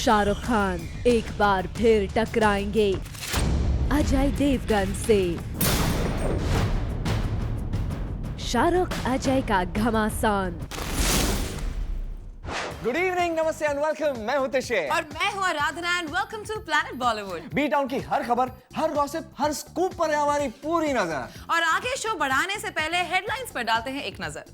शाहरुख खान एक बार फिर टकराएंगे अजय देवगन से। शाहरुख अजय का घमासान। गुड इवनिंग, नमस्ते एंड वेलकम। मैं हूं तिशे और मैं हूं Aradhana and welcome to planet Bollywood. B town की हर खबर, हर गॉसिप, हर स्कूप पर है हमारी पूरी नजर। और आगे शो बढ़ाने से पहले हेडलाइंस पर डालते हैं एक नजर।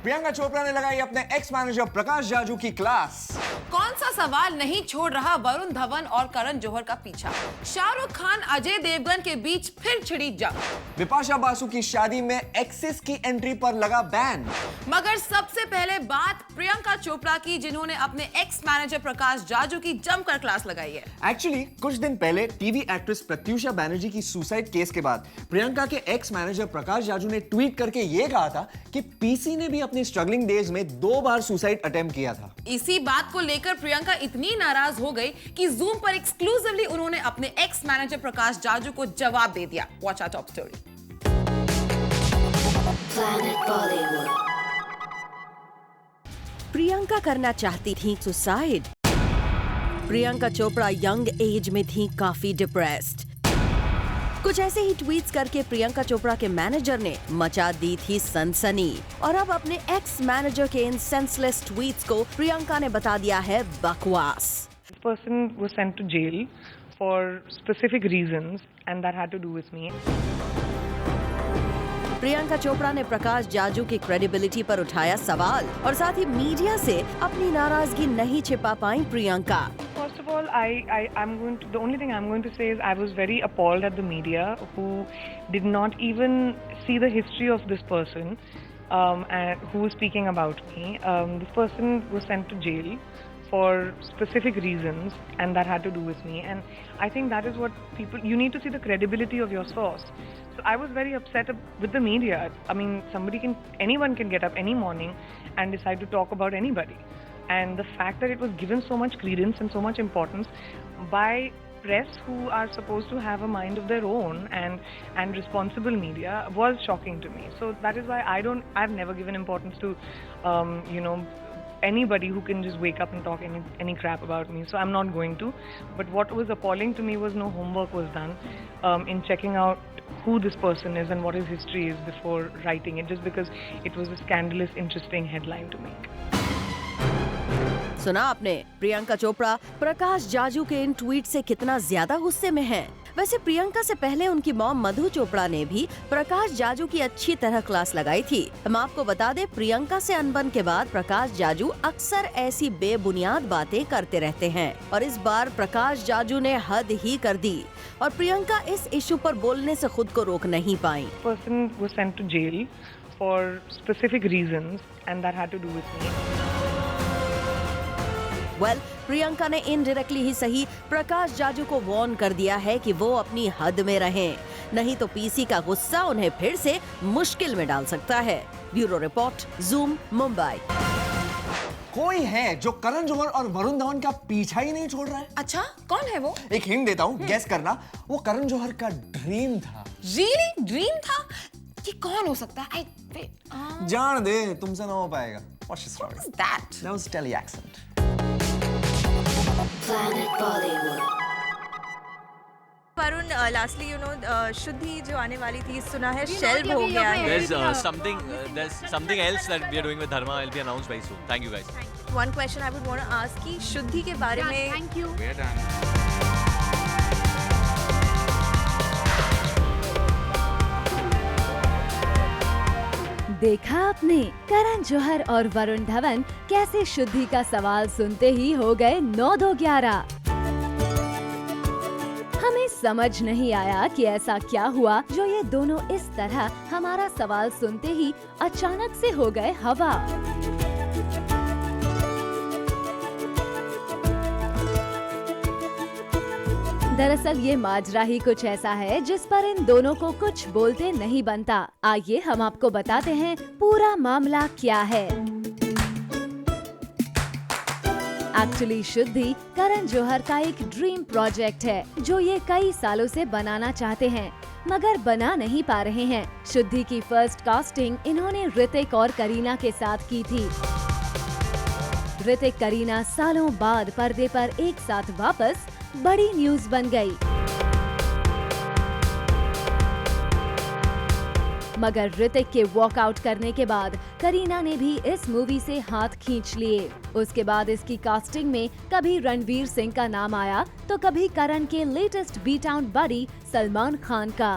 प्रियंका चोपड़ा ने लगाई अपने एक्स मैनेजर प्रकाश जाजू की क्लास। कौन सा सवाल नहीं छोड़ रहा वरुण धवन और करण जौहर का पीछा। शाहरुख खान अजय देवगन के बीच फिर छिड़ी जंग। बिपाशा बासु की शादी में एक्सिस की एंट्री पर लगा बैन। मगर सबसे पहले बात प्रियंका चोपड़ा की, जिन्होंने अपने एक्स मैनेजर प्रकाश जाजू की जमकर क्लास लगाई है। एक्चुअली कुछ दिन पहले टीवी एक्ट्रेस प्रत्युषा बैनर्जी की सुसाइड केस के बाद प्रियंका के एक्स मैनेजर प्रकाश जाजू ने ट्वीट करके ये कहा था कि पीसी ने भी अपनी स्ट्रगलिंग डेज में 2 बार सुसाइड अटेम्प्ट किया था। इसी बात को लेकर प्रियंका इतनी नाराज हो गई कि जूम पर एक्सक्लूसिवली उन्होंने अपने एक्स मैनेजर प्रकाश जाजू को जवाब दे दिया। Watch our top story. Priyanka करना चाहती थी suicide. Priyanka Chopra young age में थी काफी डिप्रेस्ड। कुछ ऐसे ही ट्वीट्स करके प्रियंका चोपड़ा के मैनेजर ने मचा दी थी सनसनी। और अब अपने एक्स मैनेजर के इन सेंसलेस ट्वीट्स को प्रियंका ने बता दिया है बकवास। This person was sent to jail for specific reasons and that had to do with me. Priyanka Chopra ने प्रकाश जाजू की क्रेडिबिलिटी पर उठाया सवाल और साथ ही मीडिया से अपनी नाराजगी नहीं छिपा पाई Priyanka. First of all, the only thing I'm going to say is I was very appalled at the media who did not even see the history of this person and who was speaking about me. This person was sent to jail for specific reasons and that had to do with me, and I think that is what you need to see the credibility of your source. So I was very upset with the media. I mean, anyone can get up any morning and decide to talk about anybody, and the fact that it was given so much credence and so much importance by press who are supposed to have a mind of their own and responsible media was shocking to me. So that is why I've never given importance to anybody who can just wake up and talk any crap about me. So I'm not going to. But what was appalling to me was no homework was done in checking out who this person is and what his history is before writing it, just because it was a scandalous, interesting headline to make. सुना आपने, प्रियंका चोपड़ा प्रकाश जाजू के इन tweet से कितना ज्यादा गुस्से में है। वैसे प्रियंका से पहले उनकी मॉम मधु चोपड़ा ने भी प्रकाश जाजू की अच्छी तरह क्लास लगाई थी। हम आपको बता दें, प्रियंका से अनबन के बाद प्रकाश जाजू अक्सर ऐसी बेबुनियाद बातें करते रहते हैं और इस बार प्रकाश जाजू ने हद ही कर दी और प्रियंका इस इशू पर बोलने से खुद को रोक नहीं पाई। Person was sent to jail for specific reasons and that had to do with me. Priyanka ने इनडायरेक्टली ही सही प्रकाश जाजू को वार्न कर दिया है कि वो अपनी हद में रहें, नहीं तो पीसी का गुस्सा उन्हें फिर से मुश्किल में डाल सकता है। Bureau report, zoom, Mumbai. कोई है जो करण जौहर और वरुण धवन का पीछा ही नहीं छोड़ रहा है। अच्छा, कौन है वो? एक हिंट देता हूँ, गेस करना। वो करण जौहर का ड्रीम था। Really? ड्रीम था? ये कौन हो सकता है? जान दे, तुमसे ना हो पाएगा। What's his story? What's that? That was Telly accent. Varun, lastly शुद्धि जो आने वाली थी, सुना है शेल्व हो गया है। There's something else that we are doing with Dharma. It'll be announced very soon. Thank you guys. One question I would want to ask कि शुद्धि के बारे में। Thank you. We're done. देखा आपने, करण जौहर और वरुण धवन कैसे शुद्धि का सवाल सुनते ही हो गए 9-2-11। हमें समझ नहीं आया कि ऐसा क्या हुआ जो ये दोनों इस तरह हमारा सवाल सुनते ही अचानक से हो गए हवा। दरअसल ये माजरा ही कुछ ऐसा है जिस पर इन दोनों को कुछ बोलते नहीं बनता। आइए हम आपको बताते हैं पूरा मामला क्या है। एक्चुअली शुद्धि करण जौहर का एक ड्रीम प्रोजेक्ट है जो ये कई सालों से बनाना चाहते हैं मगर बना नहीं पा रहे हैं। शुद्धि की फर्स्ट कास्टिंग इन्होंने ऋतिक और करीना के साथ की थी। ऋतिक करीना सालों बाद पर्दे पर एक साथ वापस बड़ी न्यूज बन गई। मगर ऋतिक के वॉकआउट करने के बाद करीना ने भी इस मूवी से हाथ खींच लिए। उसके बाद इसकी कास्टिंग में कभी रणवीर सिंह का नाम आया तो कभी करण के लेटेस्ट बी टाउन बडी सलमान खान का।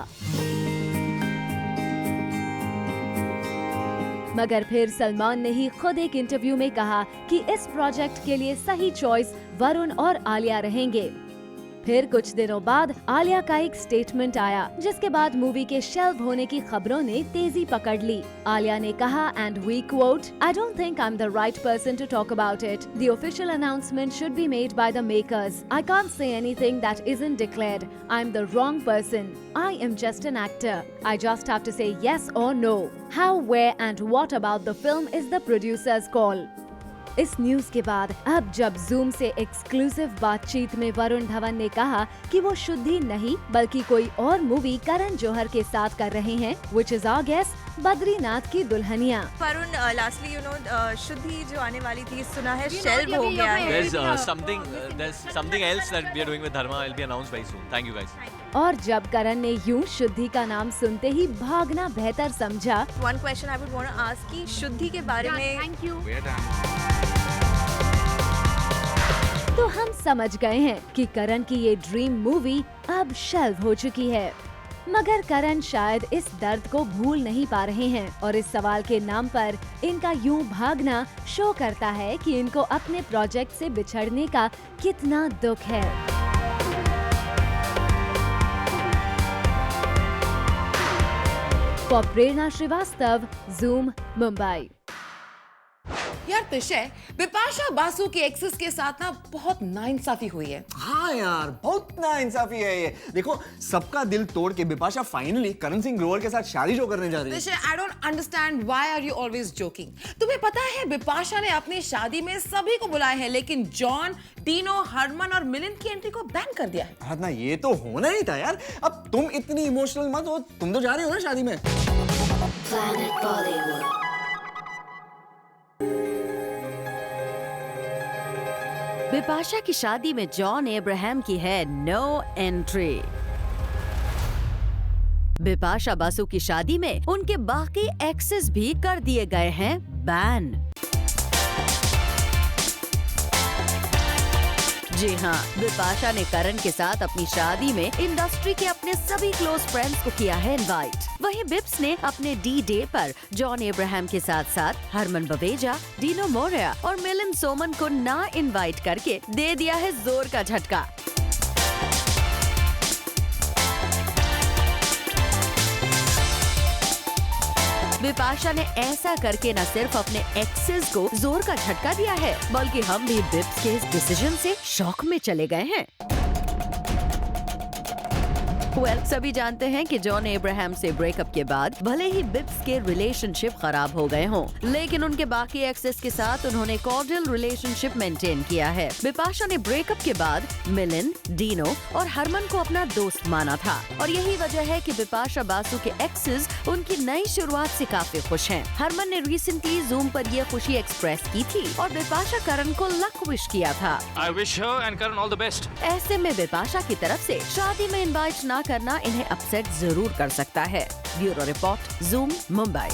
मगर फिर सलमान ने ही खुद एक इंटरव्यू में कहा कि इस प्रोजेक्ट के लिए सही चॉइस वरुण और आलिया रहेंगे। फिर कुछ दिनों बाद आलिया का एक स्टेटमेंट आया, जिसके बाद मूवी के शेल्व होने की खबरों ने तेजी पकड़ ली। आलिया ने कहा, and we quote, "I don't think I'm the right person to talk about it. The official announcement should be made by the makers. I can't say anything that isn't declared. I'm the wrong person. I am just an actor. I just have to say yes or no. How, where and what about the film is the producer's call." इस news के बाद अब जब zoom से exclusive बातचीत में वरुण धवन ने कहा कि वो शुद्धि नहीं बल्कि कोई और मूवी करण जौहर के साथ कर रहे हैं, which is our guess, Badrinath की दुल्हनिया। वरुण, लास्टली शुद्धि जो आने वाली थी, सुना है शेल्व हो गया है। There's something else that we are doing with Dharma. It'll be announced very soon. Thank you guys. और जब करण ने यूं शुद्धि का नाम सुनते ही भागना बेहतर समझा, One question I would want to ask कि शुद्धि के बारे में तो हम समझ गए हैं कि करण की ये ड्रीम मूवी अब शेल्व हो चुकी है। मगर करण शायद इस दर्द को भूल नहीं पा रहे हैं और इस सवाल के नाम पर इनका यूं भागना शो करता है कि इनको अपने प्रोजेक्ट से बिछड़ने का कितना दुख है। For Prerna Srivastava, Zoom, Mumbai. यार तिशय, बिपाशा बासु के एक्सेस के साथ ना बहुत नाइंसाफी हुई है। हाँ यार, बहुत नाइंसाफी है ये। देखो, सबका दिल तोड़ के बिपाशा फाइनली करण सिंह ग्रोवर के साथ शादी जो करने जा रही है। तिशय, I don't understand why are you always joking? तुम्हें पता है बिपाशा ने अपनी शादी में सभी को बुलाया है, लेकिन जॉन, टीनो, हरमन और मिलिंद की एंट्री को बैन कर दिया है। अरे ना, ये तो होना ही था यार। अब तुम इतनी इमोशनल मत हो, तुम तो जा रहे हो ना शादी में। बिपाशा की शादी में जॉन अब्राहम की है नो एंट्री। बिपाशा बासु की शादी में उनके बाकी एक्सेस भी कर दिए गए हैं बैन। जी हाँ, बिपाशा ने करण के साथ अपनी शादी में इंडस्ट्री के अपने सभी क्लोज फ्रेंड्स को किया है इनवाइट। वहीं बिप्स ने अपने डी डे पर जॉन अब्राहम के साथ साथ हरमन बवेजा, डीनो मोरिया और मिलिंद सोमन को ना इनवाइट करके दे दिया है जोर का झटका। बिपाशा ने ऐसा करके न सिर्फ अपने एक्सेस को जोर का झटका दिया है, बल्कि हम भी बिप्स के इस डिसीजन से शॉक में चले गए हैं। सभी जानते हैं कि जॉन अब्राहम से ब्रेकअप के बाद भले ही बिप्स के रिलेशनशिप खराब हो गए हों, लेकिन उनके बाकी एक्सेस के साथ उन्होंने कॉर्डियल रिलेशनशिप मेंटेन किया है। बिपाशा ने ब्रेकअप के बाद मिलिंद, डीनो और हरमन को अपना दोस्त माना था और यही वजह है कि बिपाशा बासु के एक्सेस उनकी नई शुरुआत से काफी खुश हैं। हरमन ने रिसेंटली जूम पर यह खुशी एक्सप्रेस की थी और बिपाशा करण को लक विश किया था। I wish her and Karan all the best. ऐसे में बिपाशा की तरफ से शादी में इनवाइट ना करना इन्हें अपसेट जरूर कर सकता है। Bureau report, zoom, Mumbai.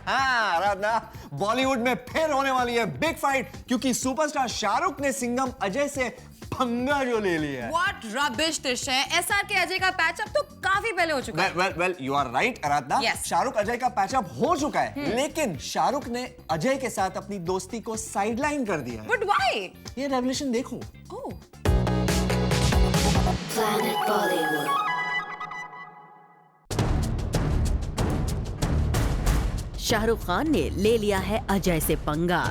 Aradhana, Bollywood में फिर होने वाली है बिग फाइट, क्योंकि सुपरस्टार शाहरुख ने सिंघम अजय से पंगा जो ले लिया है। What rubbish तिशय, SRK अजय का पैचअप तो काफी पहले हो चुका है। Well, you are right, Aradhana. Yes. Shahrukh Ajay का पैचअप हो चुका है, लेकिन शाहरुख ने अजय के साथ अपनी दोस्ती को साइडलाइन कर दिया है। But why? ये रेवोल्यूशन देखो। Oh. शाहरुख खान ने ले लिया है अजय से पंगा।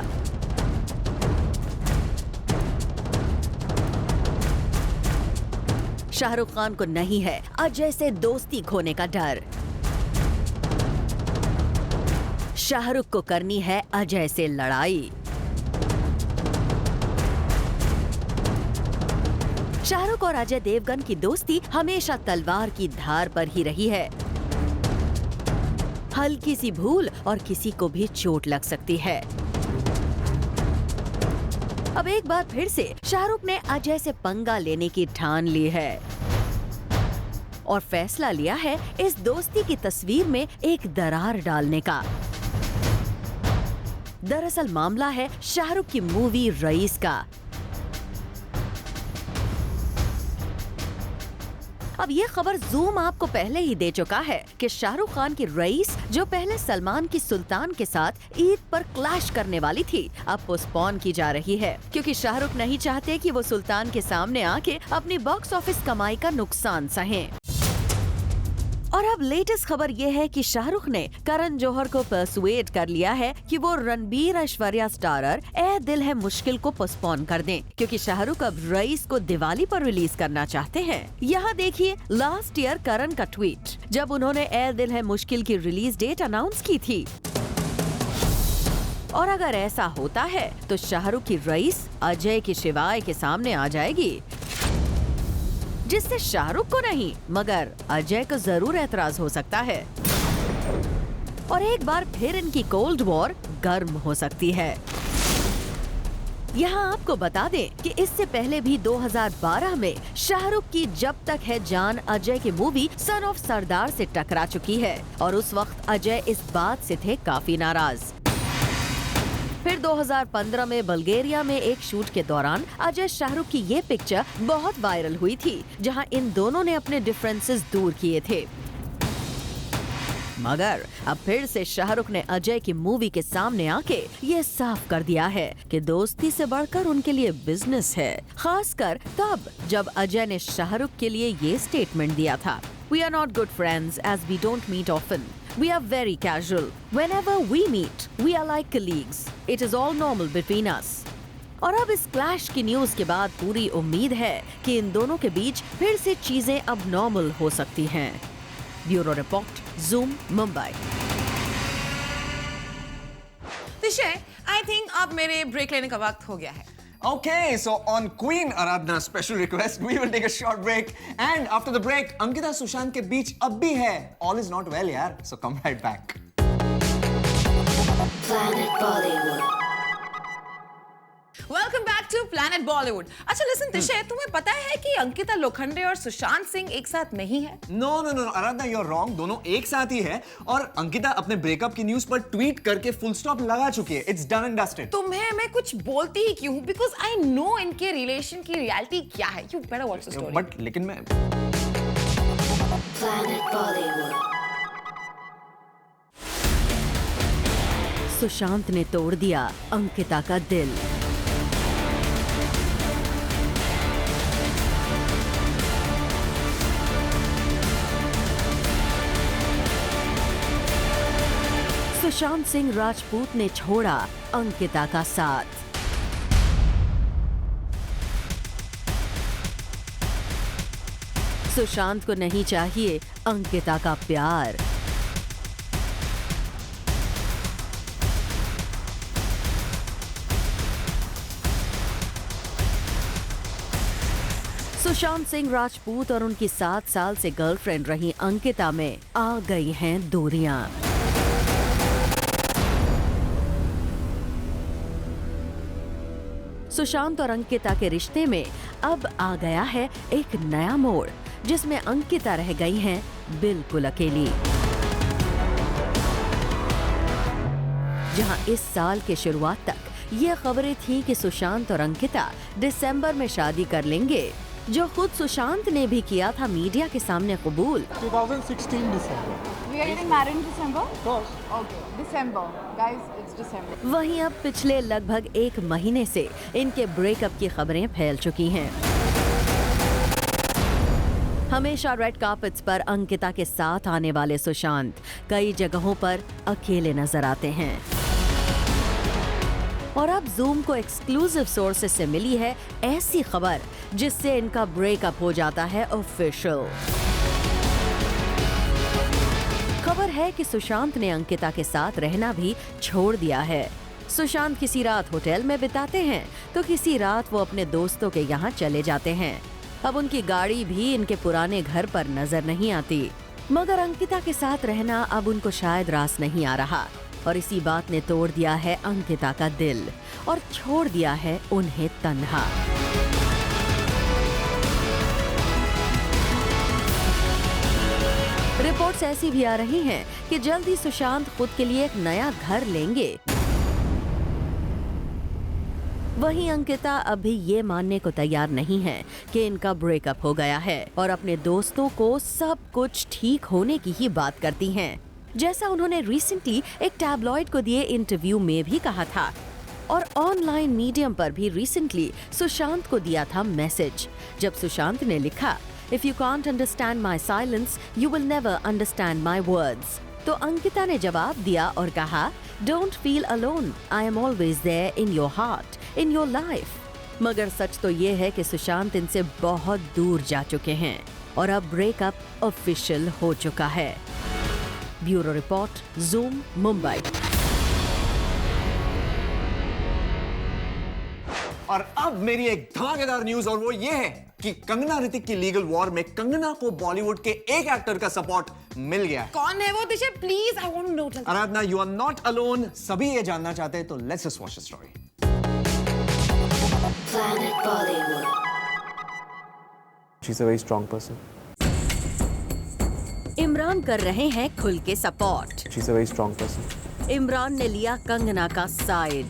शाहरुख खान को नहीं है अजय से दोस्ती खोने का डर। शाहरुख को करनी है अजय से लड़ाई। शाहरुख और अजय देवगन की दोस्ती हमेशा तलवार की धार पर ही रही है। हल्की सी भूल और किसी को भी चोट लग सकती है। अब एक बार फिर से शाहरुख ने अजय से पंगा लेने की ठान ली है और फैसला लिया है इस दोस्ती की तस्वीर में एक दरार डालने का। दरअसल मामला है शाहरुख की मूवी रईस का। अब ये खबर जूम आपको पहले ही दे चुका है कि शाहरुख खान की रईस, जो पहले सलमान की सुल्तान के साथ ईद पर क्लैश करने वाली थी, अब पोस्टपोन की जा रही है क्योंकि शाहरुख नहीं चाहते कि वो सुल्तान के सामने आके अपनी बॉक्स ऑफिस कमाई का नुकसान सहें। और अब लेटेस्ट खबर ये है कि शाहरुख ने करण जौहर को पर्सुएड कर लिया है कि वो रणबीर ऐश्वर्या स्टारर ए दिल है मुश्किल को पोस्टपोन कर दें क्योंकि शाहरुख अब रईस को दिवाली पर रिलीज करना चाहते हैं। यहाँ देखिए लास्ट ईयर करण का ट्वीट, जब उन्होंने ए दिल है मुश्किल की रिलीज डेट अनाउंस की थी। और अगर ऐसा होता है तो शाहरुख की रईस अजय की शिवाय के सामने आ जाएगी, जिससे शाहरुख को नहीं मगर अजय को जरूर एतराज हो सकता है और एक बार फिर इनकी कोल्ड वॉर गर्म हो सकती है। यहाँ आपको बता दें कि इससे पहले भी 2012 में शाहरुख की जब तक है जान अजय की मूवी सन ऑफ सरदार से टकरा चुकी है और उस वक्त अजय इस बात से थे काफी नाराज। फिर 2015 में बल्गेरिया में एक शूट के दौरान अजय शाहरुख की ये पिक्चर बहुत वायरल हुई थी, जहां इन दोनों ने अपने डिफरेंसेस दूर किए थे। मगर अब फिर से शाहरुख ने अजय की मूवी के सामने आके ये साफ कर दिया है कि दोस्ती से बढ़कर उनके लिए बिजनेस है, खासकर तब जब अजय ने शाहरुख के लिए ये स्टेटमेंट दिया था, We are not good friends as we don't meet often. We are very casual. Whenever we meet, we are like colleagues. It is all normal between us. और अब इस क्लैश की न्यूज के बाद पूरी उम्मीद है कि इन दोनों के बीच फिर से चीजें अब नॉर्मल हो सकती हैं। Bureau report, zoom, Mumbai. Tishe, I think अब मेरे ब्रेक लेने का वक्त हो गया है। Okay, so on Queen Aradhana's special request, we will take a short break. And after the break, Ankita Sushant के बीच अब भी है All is not well यार, so come right back. Planet Bollywood. Welcome back to Planet Bollywood. अच्छा listen तिशे, तुम्हें पता है कि अंकिता लोखंडे और सुशांत सिंह एक साथ नहीं है? No, Aradhana, you're wrong. दोनों एक साथ ही है और अंकिता अपने ब्रेकअप की न्यूज पर ट्वीट करके फुल स्टॉप लगा चुकी है. It's done and dusted. तुम्हें मैं कुछ बोलती ही क्यों? Because I know इनके रिलेशन की रियलिटी क्या है. You better watch the story. But लेकिन मैं Planet Bollywood. सुशांत ने तोड़ दिया अंकिता का दिल। सुशांत सिंह राजपूत ने छोड़ा अंकिता का साथ। सुशांत को नहीं चाहिए अंकिता का प्यार। सुशांत सिंह राजपूत और उनकी 7 साल से गर्लफ्रेंड रही अंकिता में आ गई हैं दूरियां। सुशांत और अंकिता के रिश्ते में अब आ गया है एक नया मोड़, जिसमें अंकिता रह गई हैं बिल्कुल अकेली। जहां इस साल के शुरुआत तक ये खबरें थी कि सुशांत और अंकिता दिसंबर में शादी कर लेंगे, जो खुद सुशांत ने भी किया था मीडिया के सामने कबूल। 2016 December. We are getting married in December? Of course. Okay, December. Guys, it's December. वहीं अब पिछले लगभग 1 महीने से इनके ब्रेकअप की खबरें फैल चुकी हैं। हमेशा रेड कार्पेट्स पर अंकिता के साथ आने वाले सुशांत कई जगहों पर अकेले नजर आते हैं। और अब जूम को एक्सक्लूसिव सोर्सेस से मिली है ऐसी खबर जिससे इनका ब्रेकअप हो जाता है ऑफिशियल। खबर है कि सुशांत ने अंकिता के साथ रहना भी छोड़ दिया है। सुशांत किसी रात होटल में बिताते हैं तो किसी रात वो अपने दोस्तों के यहाँ चले जाते हैं। अब उनकी गाड़ी भी इनके पुराने घर पर नजर नहीं आती। मगर अंकिता के साथ रहना अब उनको शायद रास नहीं आ रहा और इसी बात ने तोड़ दिया है अंकिता का दिल और छोड़ दिया है उन्हें तन्हा। रिपोर्ट्स ऐसी भी आ रही हैं कि जल्दी सुशांत खुद के लिए एक नया घर लेंगे। वहीं अंकिता अभी ये मानने को तैयार नहीं है कि इनका ब्रेकअप हो गया है और अपने दोस्तों को सब कुछ ठीक होने की ही बात करती हैं, जैसा उन्होंने रिसेंटली एक टैबलॉइड को दिए इंटरव्यू में भी कहा था और ऑनलाइन मीडियम पर भी रिसेंटली सुशांत को दिया था मैसेज, जब सुशांत ने लिखा if you can't understand my silence you will never understand my words. तो अंकिता ने जवाब दिया और कहा don't feel alone, I am always there in your heart, in your life. मगर सच तो ये है कि सुशांत इनसे बहुत दूर जा चुके हैं और अब ब्रेकअप ऑफिशियल हो चुका है। Bureau report, zoom, Mumbai. और अब मेरी एक धमाकेदार न्यूज और वो ये है कि कंगना ऋतिक की लीगल वॉर में कंगना को बॉलीवुड के एक एक्टर का सपोर्ट मिल गया है। कौन है वो Disha? Please I want to know. Aradhana, you are not alone. सभी ये जानना चाहते हैं, तो let's just watch the story. Planet Bollywood. She's a very strong person. Imran कर रहे हैं खुल के support. She's a very strong person. Imran ने लिया कंगना का साइड।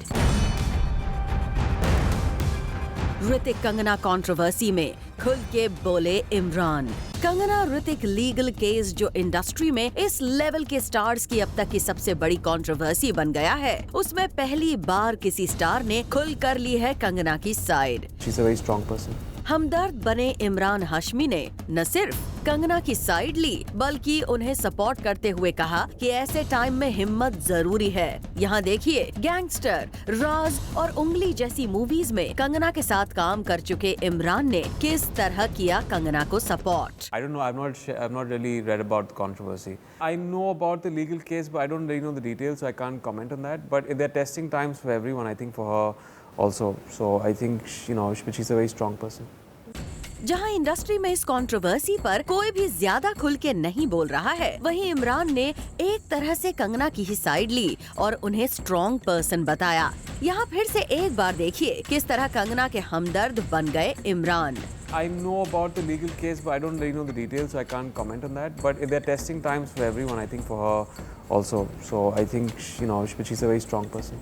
ऋतिक कंगना कंट्रोवर्सी में खुल के बोले इमरान। कंगना ऋतिक लीगल केस जो इंडस्ट्री में इस लेवल के स्टार्स की अब तक की सबसे बड़ी कंट्रोवर्सी बन गया है, उसमें पहली बार किसी स्टार ने खुल कर ली है कंगना की side. She's a very strong person. हमदर्द बने इमरान हाशमी ने न सिर्फ कंगना की साइड ली बल्कि उन्हें सपोर्ट करते हुए कहा कि ऐसे टाइम में हिम्मत जरूरी है। यहाँ देखिए, गैंगस्टर, राज और उंगली जैसी मूवीज में कंगना के साथ काम कर चुके इमरान ने किस तरह किया कंगना को support. I don't know. I've not really read about the controversy. I know about the legal case, but I don't really know the details, so I can't comment on that. But they're testing times for everyone. I think for her also. So I think she's a very strong person. जहां industry में इस controversy पर कोई भी ज्यादा खुल के नहीं बोल रहा है, वहीं इमरान ने एक तरह से कंगना की ही साइड ली और उन्हें स्ट्रॉन्ग पर्सन बताया। यहाँ फिर से एक बार देखिए किस तरह कंगना के हमदर्द बन गए Imran. I know about the legal case, but I don't really know the details, so I can't comment on that. But they're testing times for everyone. I think for her also. So I think she's a very strong person.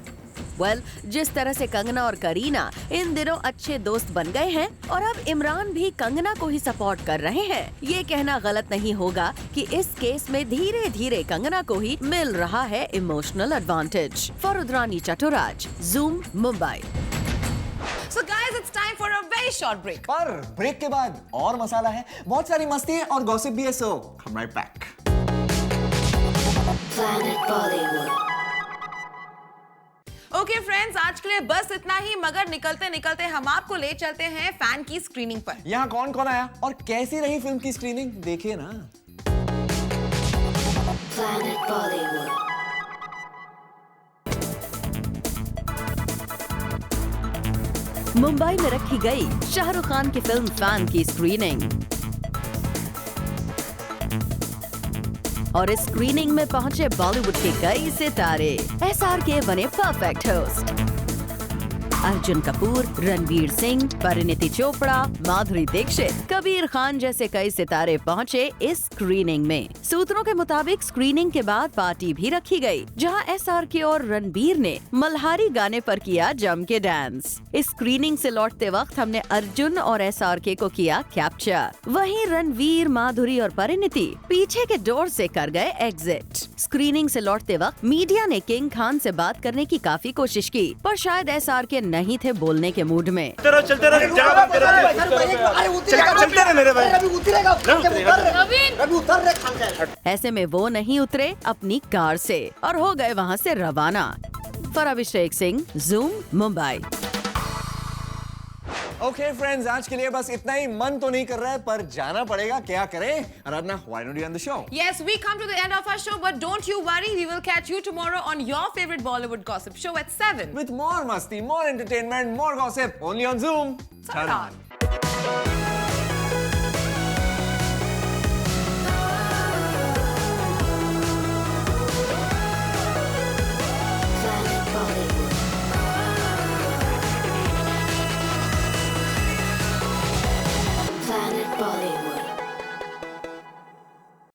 Well, जिस तरह से कंगना और करीना इन दिनों अच्छे दोस्त बन गए हैं और अब इमरान भी कंगना को ही सपोर्ट कर रहे हैं, ये कहना गलत नहीं होगा कि इस केस में धीरे धीरे कंगना को ही मिल रहा है emotional advantage. For Rudrani Chattoraj, zoom, Mumbai. So guys, it's time for a very short break. पर ब्रेक के बाद और मसाला है, बहुत सारी मस्ती है और गॉसिप भी है, so come right back. Planet Bollywood. Okay friends, आज के लिए बस इतना ही, मगर निकलते निकलते हम आपको ले चलते हैं फैन की स्क्रीनिंग पर। यहाँ कौन कौन आया और कैसी रही फिल्म की स्क्रीनिंग, देखिए ना। Planet Bollywood. मुंबई में रखी गई शाहरुख खान की फिल्म फैन की स्क्रीनिंग और इस स्क्रीनिंग में पहुंचे बॉलीवुड के कई सितारे। SRK बने परफेक्ट होस्ट। अर्जुन कपूर, रणवीर सिंह, परिणीति चोपड़ा, माधुरी दीक्षित, कबीर खान जैसे कई सितारे पहुंचे इस स्क्रीनिंग में। सूत्रों के मुताबिक स्क्रीनिंग के बाद पार्टी भी रखी गई, जहां SRK और रणवीर ने मल्हारी गाने पर किया जम के डांस। इस स्क्रीनिंग से लौटते वक्त हमने अर्जुन और SRK को किया कैप्चर। वहीं रणवीर, माधुरी और परिणीति पीछे के डोर से कर गए एग्जिट। स्क्रीनिंग से लौटते वक्त मीडिया ने किंग खान से बात करने की काफी कोशिश की, पर शायद SRK नहीं थे बोलने के मूड में। चलते रहे मेरे भाई। ऐसे में वो नहीं उतरे अपनी कार से और हो गए वहाँ से रवाना। For Abhishek Singh, zoom, Mumbai. Okay friends, आज के लिए बस इतना ही। मन तो नहीं कर रहा है पर जाना पड़ेगा, क्या करें? आराधना, why don't you end the show? Yes, we come to the end of our show, but don't you worry, we will catch you tomorrow on your favorite Bollywood gossip show at 7. With more masti, more entertainment, more gossip, only on Zoom. Saran.